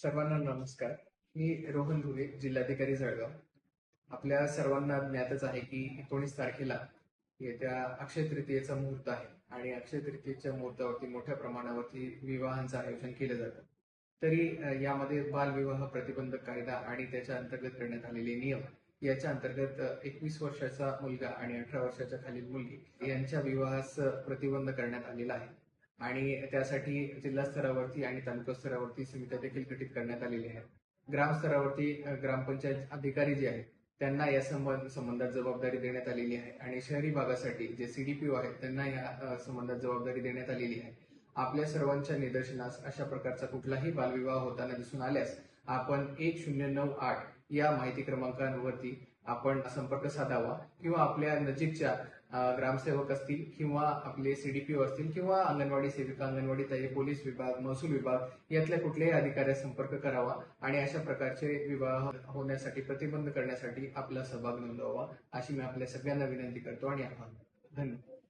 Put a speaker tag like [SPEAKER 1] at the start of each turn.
[SPEAKER 1] सर्वांना नमस्कार. मी रोहन घुगे, जिल्हाधिकारी जळगाव. आपल्या सर्वांना ज्ञातच आहे की 19 तारखेला येत्या अक्षय तृतीयेचा मुहूर्त आहे आणि अक्षय तृतीयेच्या मुहूर्तावरती मोठ्या प्रमाणावरती विवाहांचं आयोजन केलं जातं. तरी यामध्ये बालविवाह प्रतिबंधक कायदा आणि त्याच्या अंतर्गत करण्यात आलेले नियम याच्या अंतर्गत 21 वर्षाचा मुलगा आणि 18 वर्षाच्या खालील मुलगी यांच्या विवाहास प्रतिबंध करण्यात आलेला आहे. आणि त्यासाठी जिल्हा स्तरावरती आणि तालुका स्तरावरती समित्या देखील गठीत करण्यात आलेल्या आहेत. ग्रामस्तरावरती ग्रामपंचायत अधिकारी जे आहेत त्यांना या संबंधात जबाबदारी देण्यात आलेली आहे आणि शहरी भागासाठी जे सीडीपीओ आहेत त्यांना या संबंधात जबाबदारी देण्यात आलेली आहे. आपल्या सर्वांच्या निदर्शनास अशा प्रकारचा कुठलाही बालविवाह होताना दिसून आल्यास आपण 1098 या माहिती क्रमांकावरती आपण संपर्क साधावा किंवा आपल्या नजीकच्या ग्रामसेवक असतील किंवा आपले सीडीपीओ असतील किंवा अंगणवाडी सेविका, अंगणवाडी ताई, पोलीस विभाग, महसूल विभाग यातल्या कुठल्याही अधिकाऱ्यास संपर्क करावा आणि अशा प्रकारचे विवाह होण्यासाठी प्रतिबंध करण्यासाठी आपला सहभाग नोंदवावा अशी मी आपल्या सगळ्यांना विनंती करतो आणि आभार. धन्यवाद.